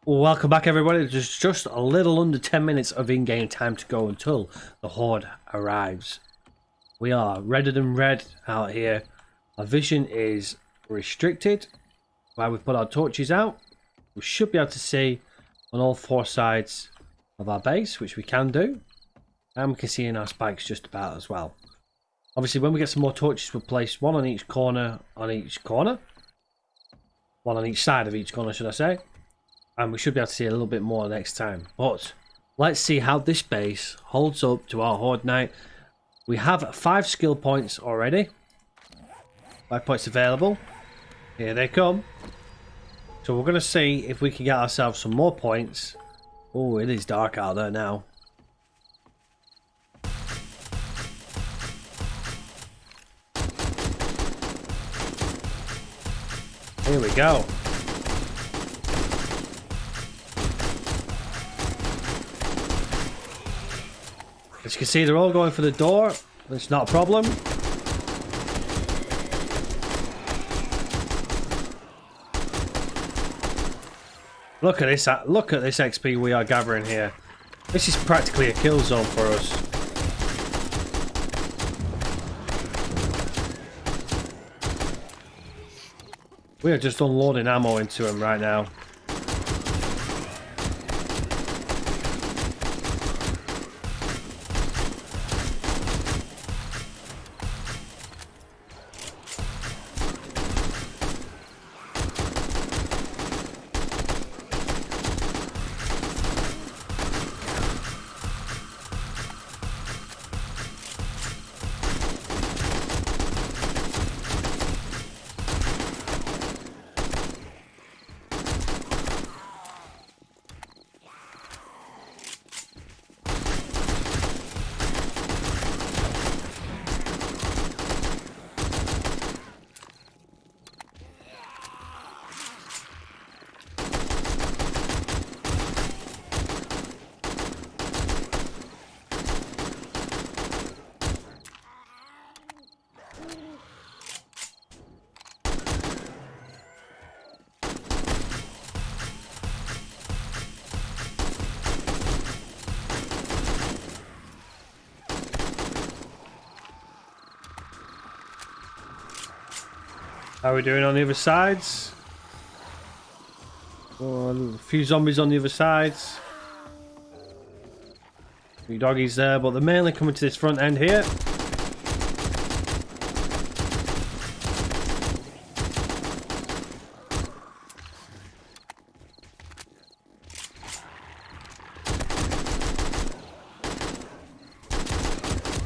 Welcome back, everybody. There's just a little under 10 minutes of in-game time to go until the Horde arrives. We are redder than red out here. Our vision is restricted. While we put our torches out, we should be able to see on all four sides of our base, which we can do. And we can see in our spikes just about as well. Obviously, when we get some more torches, we'll place one on each corner, One on each side of each corner, should I say. And we should be able to see a little bit more next time. But let's see how this base holds up to our Horde Night. We have 5 skill points already. 5 points available. Here they come. So we're going to see if we can get ourselves some more points. Oh, it is dark out there now. Here we go. As you can see, they're all going for the door. It's not a problem. Look at this! Look at this XP we are gathering here. This is practically a kill zone for us. We are just unloading ammo into him right now. How are we doing on the other sides? Oh, a few zombies on the other sides. A few doggies there, but they're mainly coming to this front end here.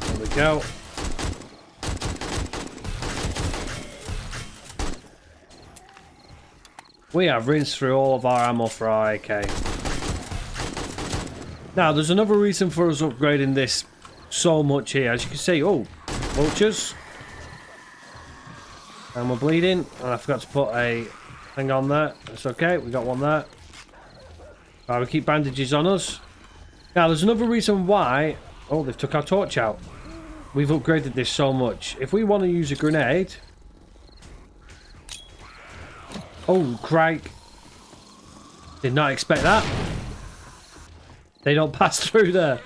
There we go. We have rinsed through all of our ammo for our AK. Now, there's another reason for us upgrading this so much here. As you can see, oh, vultures. And we're bleeding. And I forgot to put a thing on there. That's okay, we got one there. Right, we keep bandages on us. Now, there's another reason why... Oh, they've took our torch out. We've upgraded this so much. If we want to use a grenade... Oh, crike. Did not expect that. They don't pass through there.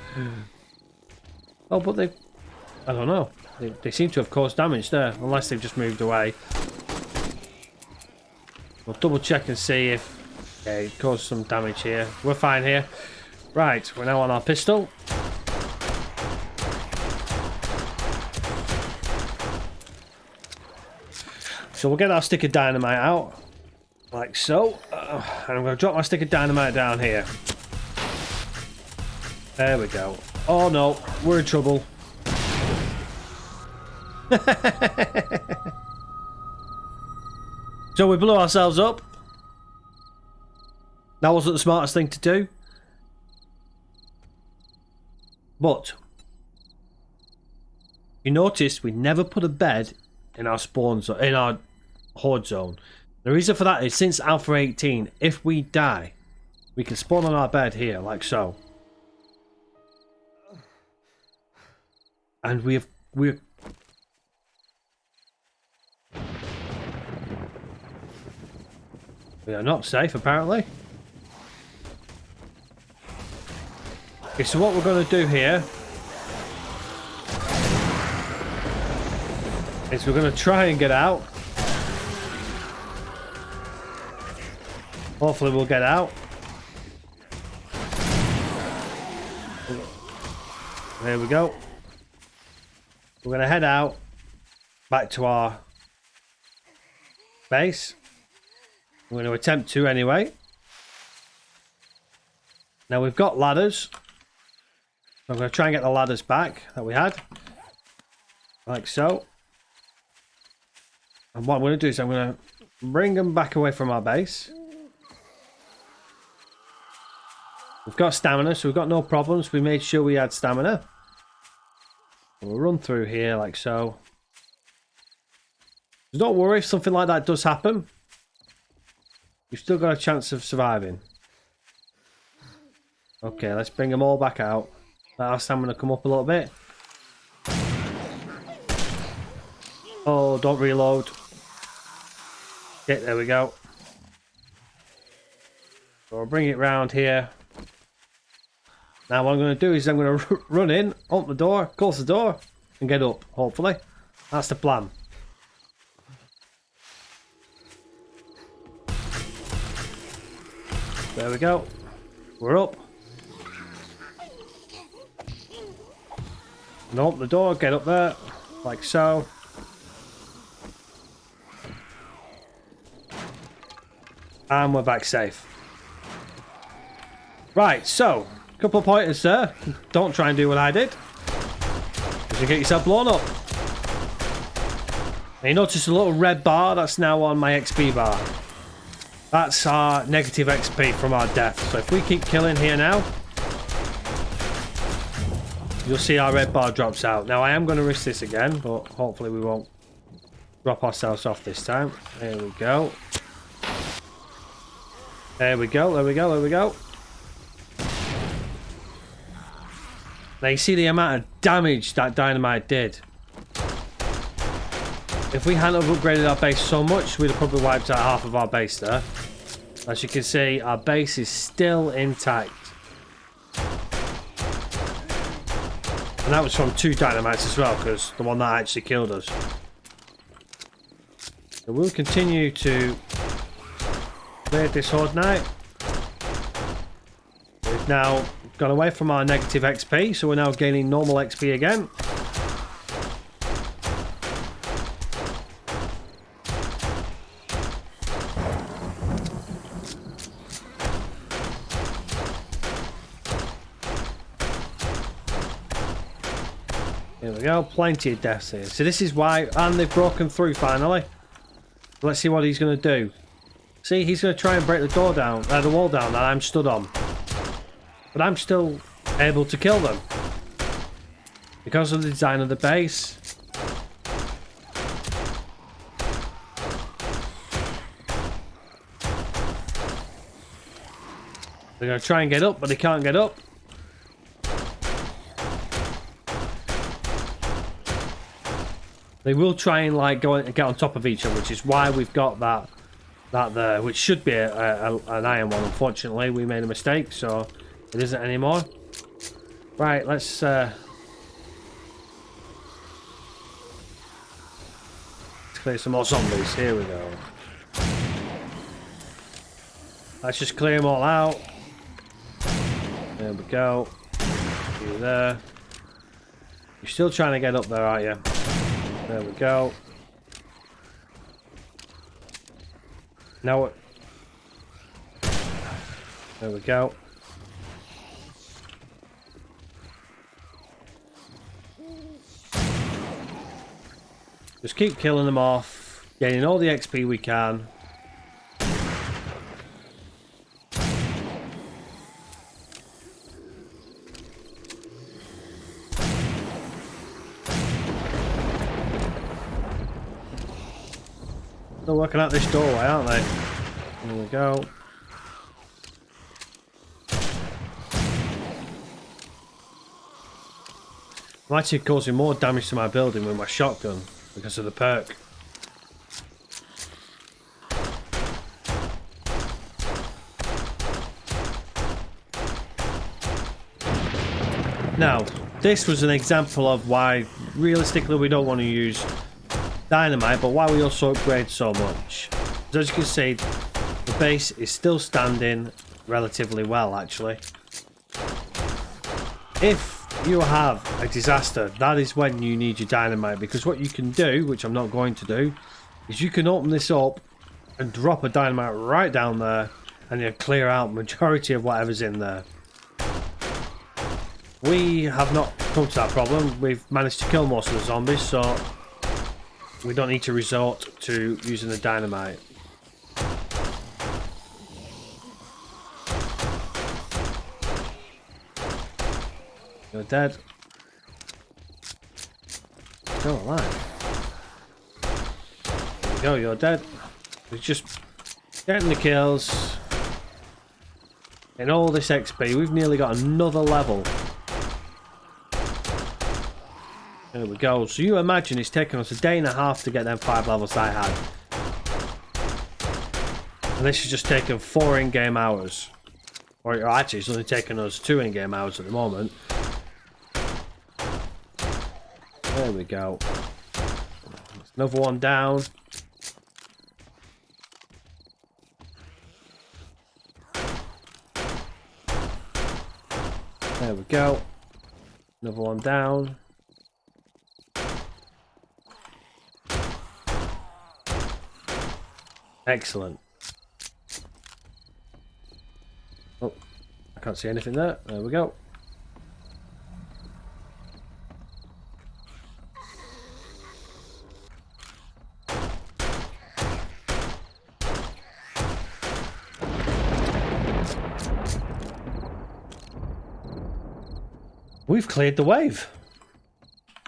Oh, but they... I don't know. They seem to have caused damage there. Unless they've just moved away. We'll double check and see if... Okay, it caused some damage here. We're fine here. Right, we're now on our pistol. So we'll get our stick of dynamite out. Like so, and I'm going to drop my stick of dynamite down here. There we go. Oh no, we're in trouble. So we blew ourselves up. That wasn't the smartest thing to do. But, you notice we never put a bed in our spawn zone, in our horde zone. The reason for that is since Alpha 18, if we die, we can spawn on our bed here, like so. And we're We are not safe, apparently. Okay, so what we're going to do here is we're going to try and get out. Hopefully we'll get out. There we go. We're going to head out back to our base. We're going to attempt to anyway. Now we've got ladders. I'm going to try and get the ladders back that we had. Like so. And what I'm going to do is I'm going to bring them back away from our base. We've got stamina, so we've got no problems. We made sure we had stamina. We'll run through here like so. Don't worry if something like that does happen. You've still got a chance of surviving. Okay, let's bring them all back out. Let our stamina come up a little bit. Oh, don't reload. Okay, there we go. So I'll bring it round here. Now what I'm going to do is I'm going to run in, open the door, close the door, and get up, hopefully. That's the plan. There we go. We're up. And open the door, get up there, like so. And we're back safe. Right, so, a couple of pointers there. Don't try and do what I did, because you get yourself blown up. And you notice a little red bar that's now on my XP bar. That's our negative XP from our death. So if we keep killing here now, you'll see our red bar drops out. Now I am going to risk this again, but hopefully we won't drop ourselves off this time. There we go. There we go, there we go, there we go. Now you see the amount of damage that dynamite did. If we hadn't have upgraded our base so much, we'd have probably wiped out half of our base there. As you can see, our base is still intact. And that was from 2 dynamites as well, because the one that actually killed us. So we'll continue to play this Horde Night. We've now gone away from our negative XP, so we're now gaining normal XP again. Here we go, plenty of deaths here. So this is why, and they've broken through finally. Let's see what he's going to do. See, he's going to try and break the door down, the wall down that I'm stood on. But I'm still able to kill them. Because of the design of the base. They're going to try and get up, but they can't get up. They will try and like go and get on top of each other, which is why we've got that there, which should be an iron one. Unfortunately, we made a mistake, so it isn't anymore. Right, let's clear some more zombies. Here we go. Let's just clear them all out. There we go. You there. You're still trying to get up there, aren't you? There we go. Now what? There we go. Just keep killing them off, getting all the XP we can. They're working out this doorway, aren't they? There we go. I'm actually causing more damage to my building with my shotgun because of the perk. Now, this was an example of why, realistically, we don't want to use dynamite, but why we also upgrade so much. As you can see, the base is still standing relatively well, actually. If you have a disaster, that is when you need your dynamite, because what you can do, which I'm not going to do, is you can open this up and drop a dynamite right down there, and you clear out majority of whatever's in there. We have not come to that problem. We've managed to kill most of the zombies, so we don't need to resort to using the dynamite. You're dead. Still alive. There you go, you're dead. We're just getting the kills. In all this XP, we've nearly got another level. There we go. So you imagine it's taken us a day and a half to get them 5 levels I had. And this has just taken 4 in-game hours. Or actually, it's only taken us 2 in-game hours at the moment. There we go. Another one down. There we go. Another one down. Excellent. Oh, I can't see anything there. There we go. We've cleared the wave.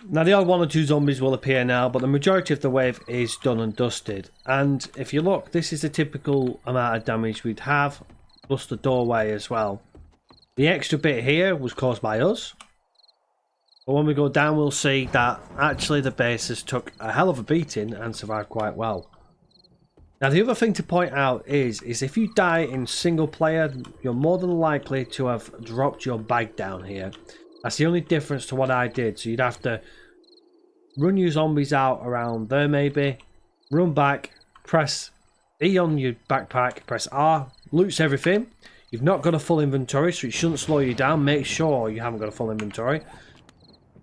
Now the odd 1 or 2 zombies will appear now, but the majority of the wave is done and dusted. And if you look, this is the typical amount of damage we'd have, plus the doorway as well. The extra bit here was caused by us. But when we go down, we'll see that actually the base has took a hell of a beating and survived quite well. Now the other thing to point out is if you die in single player, you're more than likely to have dropped your bag down here. That's the only difference to what I did. So you'd have to run your zombies out around there maybe, run back, press E on your backpack, press R, loots everything. You've not got a full inventory, so it shouldn't slow you down. Make sure you haven't got a full inventory.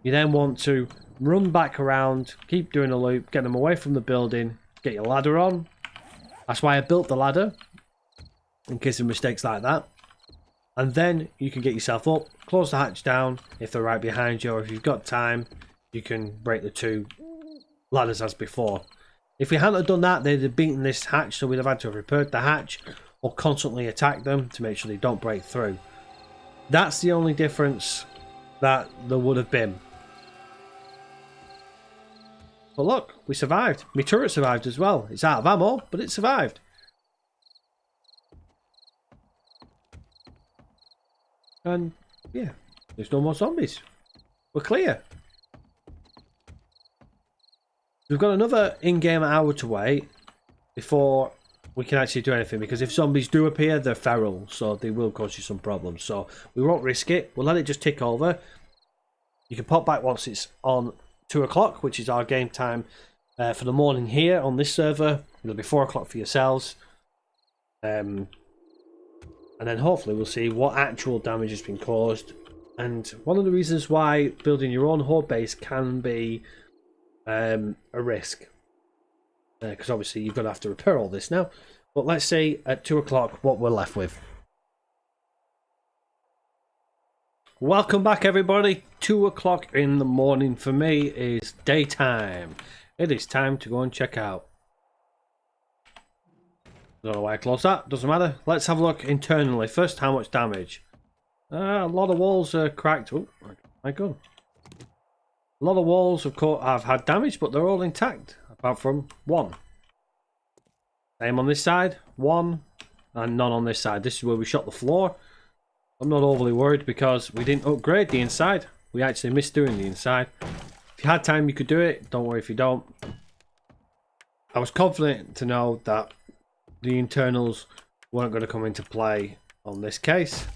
You then want to run back around, keep doing a loop, get them away from the building, get your ladder on. That's why I built the ladder, in case of mistakes like that. And then you can get yourself up, close the hatch down if they're right behind you, or if you've got time, you can break the 2 ladders as before. If we hadn't done that, they'd have beaten this hatch, so we'd have had to have repaired the hatch or constantly attack them to make sure they don't break through. That's the only difference that there would have been. But look, we survived. My turret survived as well. It's out of ammo, but it survived. And yeah, there's no more zombies. We're clear. We've got another in-game hour to wait before we can actually do anything, because if zombies do appear, they're feral, so they will cause you some problems. So we won't risk it. We'll let it just tick over. You can pop back once it's on 2 o'clock, which is our game time for the morning here on this server. It'll be 4 o'clock for yourselves. And then hopefully we'll see what actual damage has been caused. And one of the reasons why building your own horde base can be a risk. Because obviously you've got to have to repair all this now. But let's see at 2 o'clock what we're left with. Welcome back everybody. 2 o'clock in the morning for me is daytime. It is time to go and check out. Don't know why I closed that, doesn't matter. Let's have a look internally. First, how much damage? A lot of walls are cracked. Oh, my gun. A lot of walls have had damage, but they're all intact, apart from 1. Same on this side, 1, and none on this side. This is where we shot the floor. I'm not overly worried because we didn't upgrade the inside. We actually missed doing the inside. If you had time, you could do it. Don't worry if you don't. I was confident to know that the internals weren't going to come into play on this case.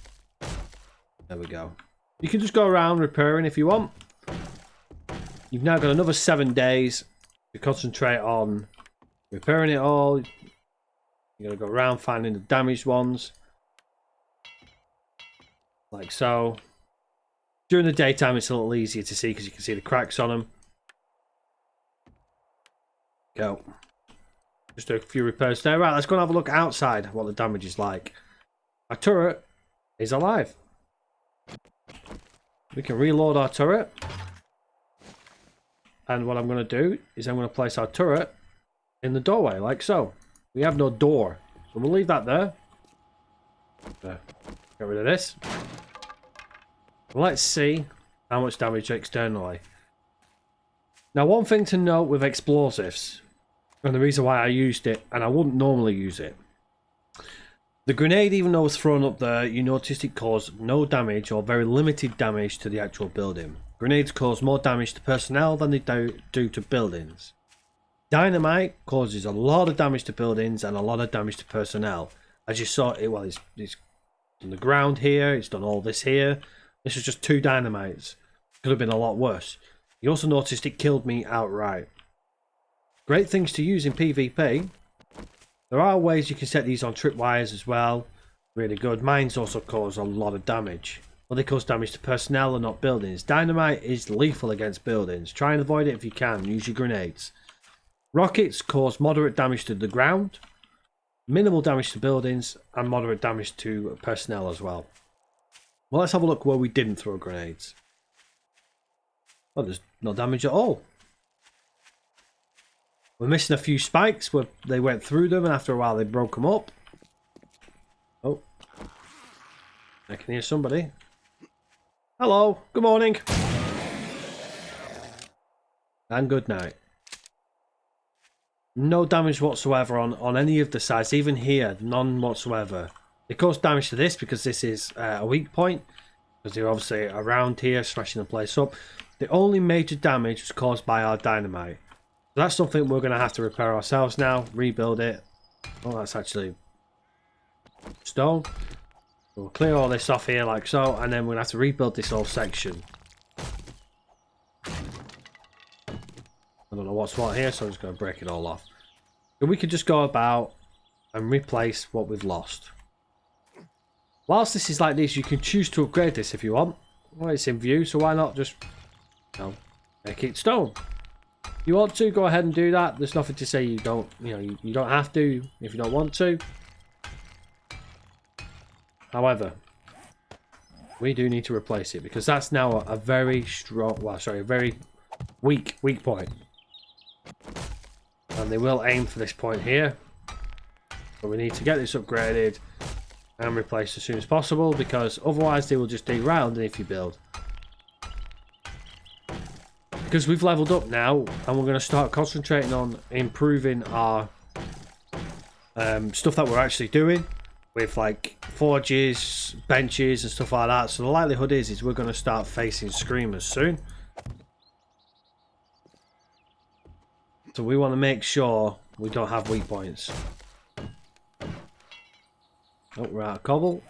There we go. You can just go around repairing if you want. You've now got another 7 days to concentrate on repairing it all. You're going to go around finding the damaged ones. Like so. During the daytime it's a little easier to see because you can see the cracks on them. Go. Just do a few repairs there. Right, let's go and have a look outside what the damage is like. Our turret is alive. We can reload our turret. And what I'm going to do is I'm going to place our turret in the doorway, like so. We have no door, so we'll leave that there. Get rid of this. Let's see how much damage externally. Now, one thing to note with explosives, and the reason why I used it, and I wouldn't normally use it. The grenade, even though it was thrown up there, you noticed it caused no damage or very limited damage to the actual building. Grenades cause more damage to personnel than they do to buildings. Dynamite causes a lot of damage to buildings and a lot of damage to personnel. As you saw, it's on the ground here, it's done all this here. This was just 2 dynamites. Could have been a lot worse. You also noticed it killed me outright. Great things to use in PvP. There are ways you can set these on tripwires as well. Really good. Mines also cause a lot of damage. Well, they cause damage to personnel and not buildings. Dynamite is lethal against buildings. Try and avoid it if you can. Use your grenades. Rockets cause moderate damage to the ground, minimal damage to buildings, and moderate damage to personnel as well. Well, let's have a look where we didn't throw grenades. Well, there's no damage at all. We're missing a few spikes where they went through them and after a while they broke them up. Oh. I can hear somebody. Hello, good morning. And good night. No damage whatsoever on any of the sides, even here, none whatsoever. They cause damage to this because this is a weak point, because they're obviously around here smashing the place up. The only major damage was caused by our dynamite. So that's something we're going to have to repair ourselves now, rebuild it. Oh, that's actually stone. We'll clear all this off here like so, and then we're going to have to rebuild this whole section. I don't know what's what here, so I'm just going to break it all off. So we could just go about and replace what we've lost. Whilst this is like this, you can choose to upgrade this if you want. Well, it's in view, so why not just, you know, make it stone? If you want to, go ahead and do that. There's nothing to say you don't, you don't have to if you don't want to. However, we do need to replace it because that's now a very strong, well, sorry, a very weak point. And they will aim for this point here. But we need to get this upgraded and replaced as soon as possible because otherwise they will just derail underneath your build. Because we've leveled up now and we're going to start concentrating on improving our stuff that we're actually doing with like forges, benches and stuff like that. So the likelihood is we're going to start facing screamers soon. So we want to make sure we don't have weak points. Oh, we're out of cobble.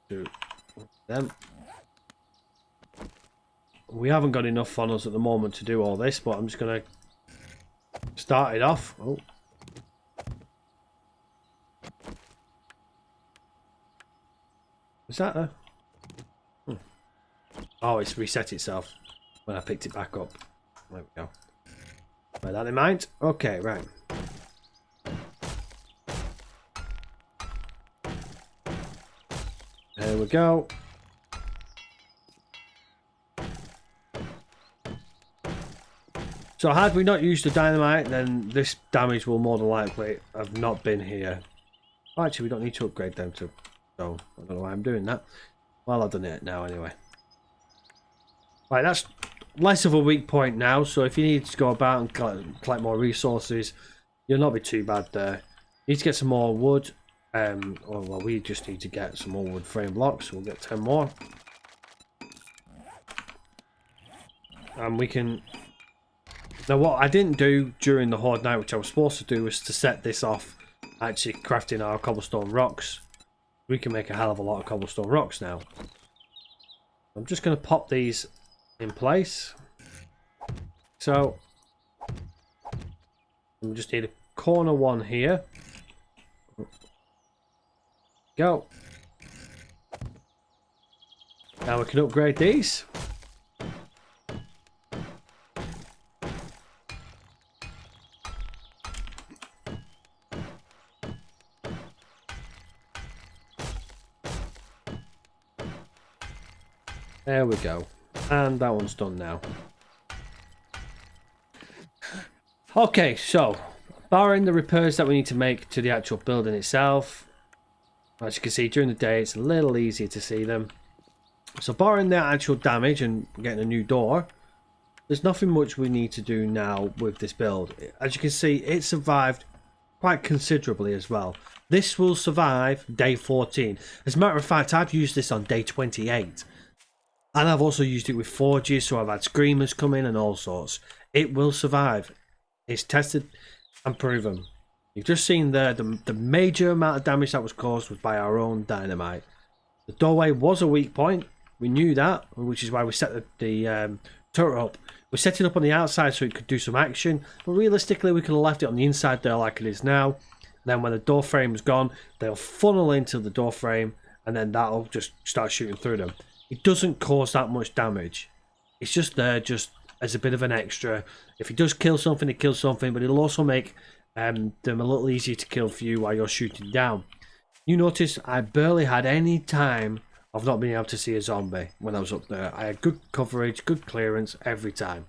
Do them. We haven't got enough on us at the moment to do all this, but I'm just going to start it off. Oh. Is that a... Oh, it's reset itself when I picked it back up. There we go. Bear that in mind. Okay, right. There we go. So had we not used the dynamite, then this damage will more than likely have not been here. Oh, actually, we don't need to upgrade them to... So, I don't know why I'm doing that. Well, I've done it now anyway. Right, that's less of a weak point now, so if you need to go about and collect more resources, you'll not be too bad there. You need to get some more wood. Well, we just need to get some more wood frame blocks, so we'll get 10 more. And we can... Now, what I didn't do during the Horde Night, which I was supposed to do, was to set this off, actually crafting our cobblestone rocks. We can make a hell of a lot of cobblestone rocks now. I'm just going to pop these in place. So we just need a corner one here. Go. Now we can upgrade these. There we go. And that one's done now. Okay, so barring the repairs that we need to make to the actual building itself, as you can see during the day it's a little easier to see them. So barring the actual damage and getting a new door, there's nothing much we need to do now with this build. As you can see, it survived quite considerably as well. This will survive day 14. As a matter of fact, I've used this on day 28. And I've also used it with forges, so I've had screamers come in and all sorts. It will survive. It's tested and proven. You've just seen there the major amount of damage that was caused was by our own dynamite. The doorway was a weak point. We knew that, which is why we set the turret up. We set it up on the outside so it could do some action, but realistically we could have left it on the inside there like it is now. And then when the door frame's gone, they'll funnel into the door frame, and then that'll just start shooting through them. It doesn't cause that much damage. It's just there just as a bit of an extra. If it does kill something, it kills something, but it'll also make them a little easier to kill for you while you're shooting down. You notice I barely had any time of not being able to see a zombie when I was up there. I had good coverage, good clearance every time.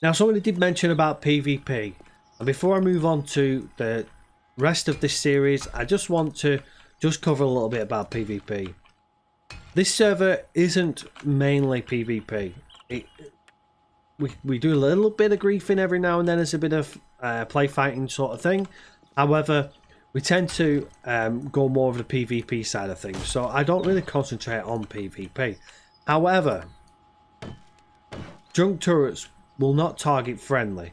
Now somebody did mention about PvP, and before I move on to the rest of this series, I just want to cover a little bit about PvP. This server isn't mainly PvP. We do a little bit of griefing every now and then as a bit of play fighting sort of thing. However, we tend to go more of the PvP side of things, so I don't really concentrate on PvP. However, junk turrets will not target friendly.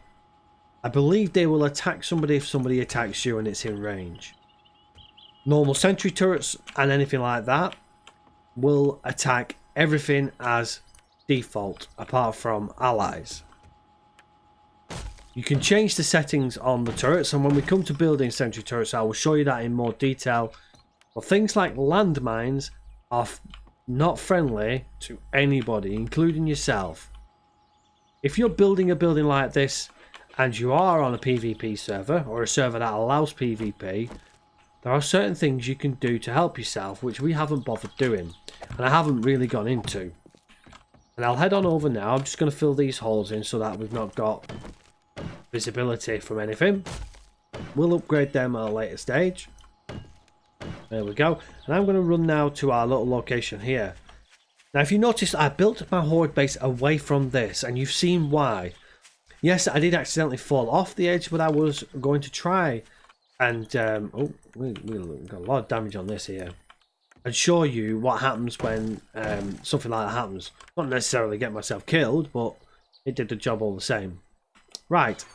I believe they will attack somebody if somebody attacks you and it's in range. Normal sentry turrets and anything like that will attack everything as default apart from allies. You can change the settings on the turrets, and when we come to building sentry turrets I will show you that in more detail. But things like landmines are not friendly to anybody, including yourself. If you're building a building like this and you are on a PvP server or a server that allows PvP, there are certain things you can do to help yourself which we haven't bothered doing, and I haven't really gone into. And I'll head on over now. I'm just going to fill these holes in so that we've not got visibility from anything. We'll upgrade them at a later stage. There we go. And I'm going to run now to our little location here. Now if you notice, I built my horde base away from this, and you've seen why. Yes, I did accidentally fall off the edge, but I was going to try and oh, we got a lot of damage on this here, and show you what happens when something like that happens. Not necessarily get myself killed, but it did the job all the same. Right,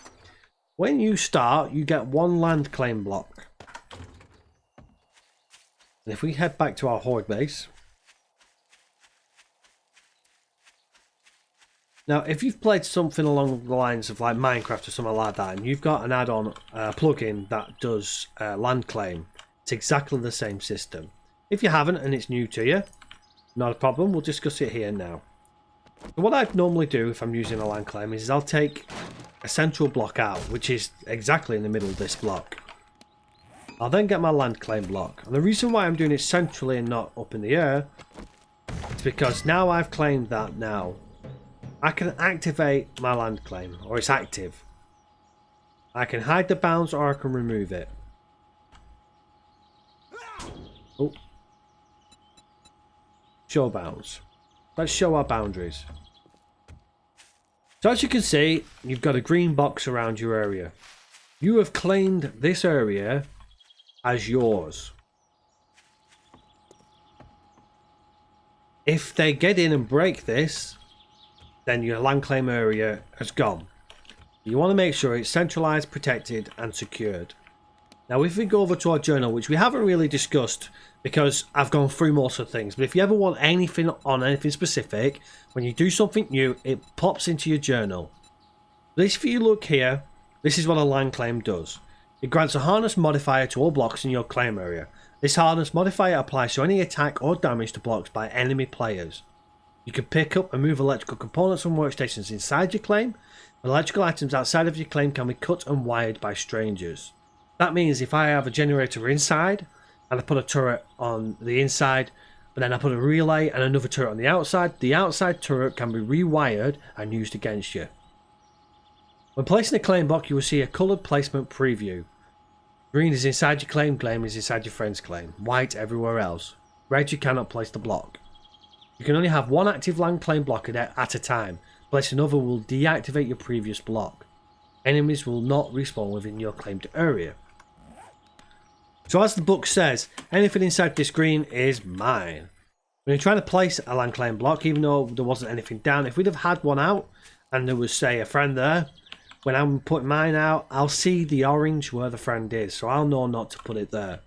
when you start you get one land claim block, and if we head back to our horde base. Now, if you've played something along the lines of like Minecraft or something like that, and you've got an add-on plugin that does land claim, it's exactly the same system. If you haven't and it's new to you, not a problem, we'll discuss it here now. So what I'd normally do if I'm using a land claim is I'll take a central block out, which is exactly in the middle of this block. I'll then get my land claim block, and the reason why I'm doing it centrally and not up in the air is because now I've claimed that now, I can activate my land claim, or it's active. I can hide the bounds or I can remove it. Oh. Show bounds. Let's show our boundaries. So as you can see, you've got a green box around your area. You have claimed this area as yours. If they get in and break this, then your land claim area has gone. You want to make sure it's centralized, protected and secured. Now, if we go over to our journal, which we haven't really discussed because I've gone through most of the things, but if you ever want anything on anything specific, when you do something new, it pops into your journal. This, if you look here, this is what a land claim does. It grants a harness modifier to all blocks in your claim area. This harness modifier applies to any attack or damage to blocks by enemy players. You can pick up and move electrical components from workstations inside your claim. Electrical items outside of your claim can be cut and wired by strangers. That means if I have a generator inside and I put a turret on the inside, but then I put a relay and another turret on the outside turret can be rewired and used against you. When placing a claim block, you will see a coloured placement preview. Green is inside your claim is inside your friend's claim. White everywhere else. Red, you cannot place the block. You can only have one active land claim block at a time. Placing another will deactivate your previous block. Enemies will not respawn within your claimed area. So as the book says, anything inside this green is mine. When you're trying to place a land claim block, even though there wasn't anything down, if we'd have had one out and there was, say, a friend there, when I'm putting mine out, I'll see the orange where the friend is, so I'll know not to put it there.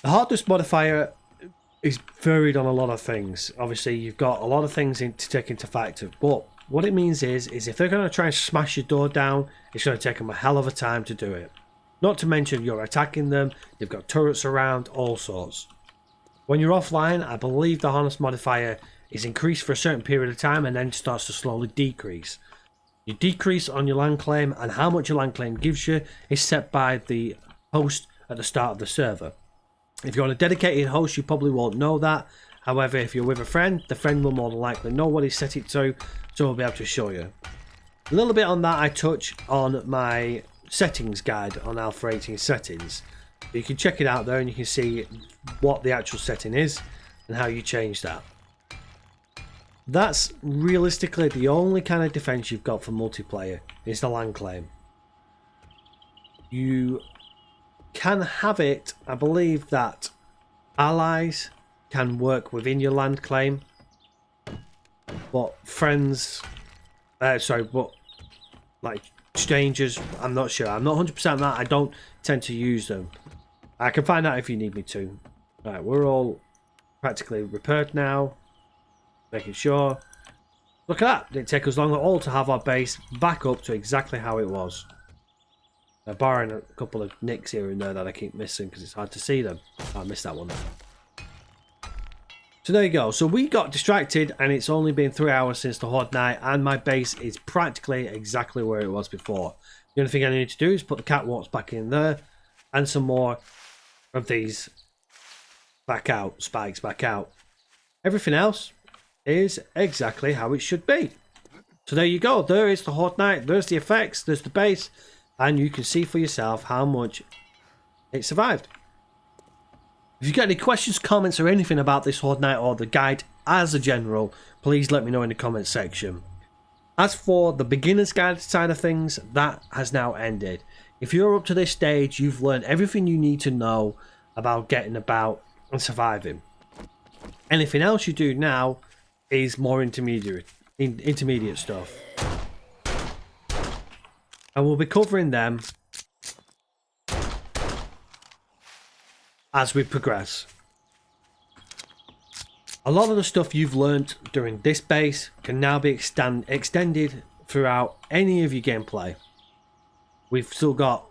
The hardness modifier is varied on a lot of things. Obviously, you've got a lot of things to take into factor, but what it means is if they're going to try and smash your door down, it's going to take them a hell of a time to do it. Not to mention you're attacking them, you've got turrets around, all sorts. When you're offline, I believe the harness modifier is increased for a certain period of time and then starts to slowly decrease. You decrease on your land claim, and how much your land claim gives you is set by the host at the start of the server. If you're on a dedicated host, you probably won't know that. However, if you're with a friend, the friend will more than likely know what he's set it to, so we'll be able to show you. A little bit on that I touch on my settings guide on Alpha 18 settings. You can check it out there and you can see what the actual setting is and how you change that. That's realistically the only kind of defense you've got for multiplayer is the land claim. You can have it, I believe that allies can work within your land claim, but friends, but like strangers, I'm not sure. I'm not 100% on that. I don't tend to use them. I can find out if you need me to. Right, we're all practically repaired now. Making sure. Look at that. It didn't take us long at all to have our base back up to exactly how it was. Barring a couple of nicks here and there that I keep missing because it's hard to see them. Oh, I missed that one. So there you go. So we got distracted and it's only been 3 hours since the Horde Night and my base is practically exactly where it was before. The only thing I need to do is put the catwalks back in there and some more of these back out, spikes back out. Everything else is exactly how it should be. So there you go. There is the Horde Night. There's the effects. There's the base. And you can see for yourself how much it survived. If you've got any questions, comments, or anything about this Horde Night or the guide as a general, please let me know in the comment section. As for the beginner's guide side of things, that has now ended. If you're up to this stage, you've learned everything you need to know about getting about and surviving. Anything else you do now is more intermediate stuff. And we'll be covering them as we progress. A lot of the stuff you've learnt during this base can now be extended throughout any of your gameplay. We've still got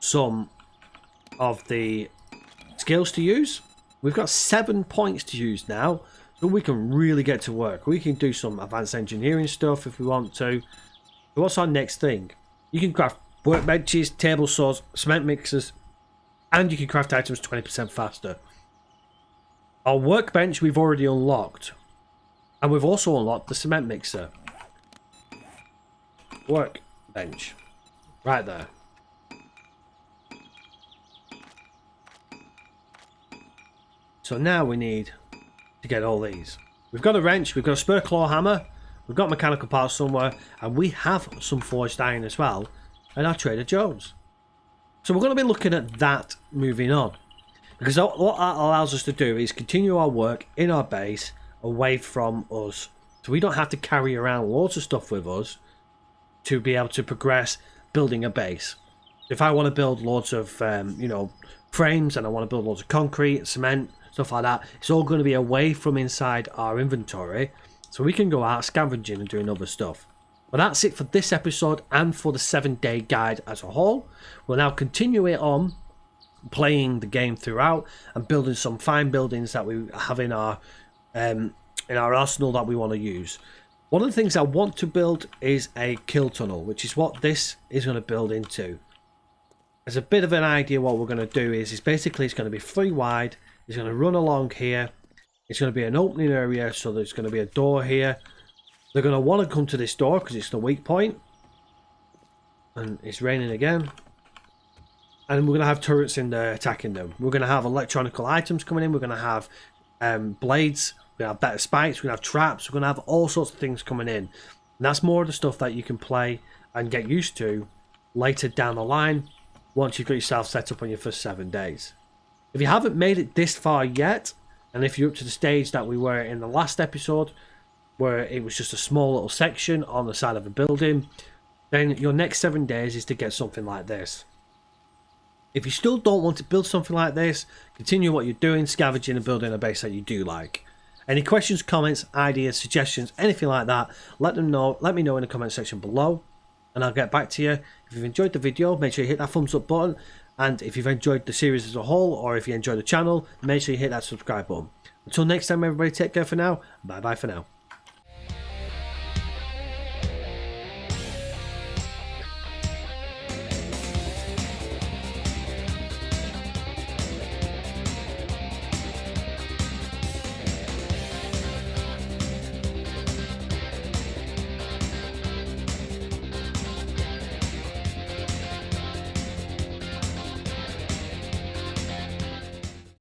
some of the skills to use. We've got 7 points to use now, so we can really get to work. We can do some advanced engineering stuff if we want to. So what's our next thing? You can craft workbenches, table saws, cement mixers, and you can craft items 20% faster. Our workbench we've already unlocked, and we've also unlocked the cement mixer. Workbench, right there. So now we need to get all these. We've got a wrench, we've got a spur claw hammer, we've got mechanical parts somewhere, and we have some forged iron as well at our Trader Joe's. So we're going to be looking at that moving on. Because what that allows us to do is continue our work in our base away from us. So we don't have to carry around loads of stuff with us to be able to progress building a base. If I want to build loads of, you know, frames, and I want to build loads of concrete, cement, stuff like that, it's all going to be away from inside our inventory, so we can go out scavenging and doing other stuff. But that's it for this episode and for the 7-day guide as a whole. We'll now continue it on, playing the game throughout and building some fine buildings that we have in our arsenal that we want to use. One of the things I want to build is a kill tunnel, which is what this is going to build into. As a bit of an idea, what we're going to do is basically it's going to be 3 wide. It's going to run along here. It's going to be an opening area, so there's going to be a door here. They're going to want to come to this door because it's the weak point. And it's raining again. And we're going to have turrets in there attacking them. We're going to have electronical items coming in. We're going to have blades. We're going to have better spikes. We're going to have traps. We're going to have all sorts of things coming in. And that's more of the stuff that you can play and get used to later down the line, once you've got yourself set up on your first 7 days. If you haven't made it this far yet, and if you're up to the stage that we were in the last episode, where it was just a small little section on the side of a building, then your next 7 days is to get something like this. If you still don't want to build something like this, continue what you're doing, scavenging and building a base that you do like. Any questions, comments, ideas, suggestions, anything like that, let me know in the comment section below, and I'll get back to you. If you've enjoyed the video, make sure you hit that thumbs up button, and if you've enjoyed the series as a whole, or if you enjoy the channel, make sure you hit that subscribe button. Until next time, everybody, take care for now. Bye bye for now.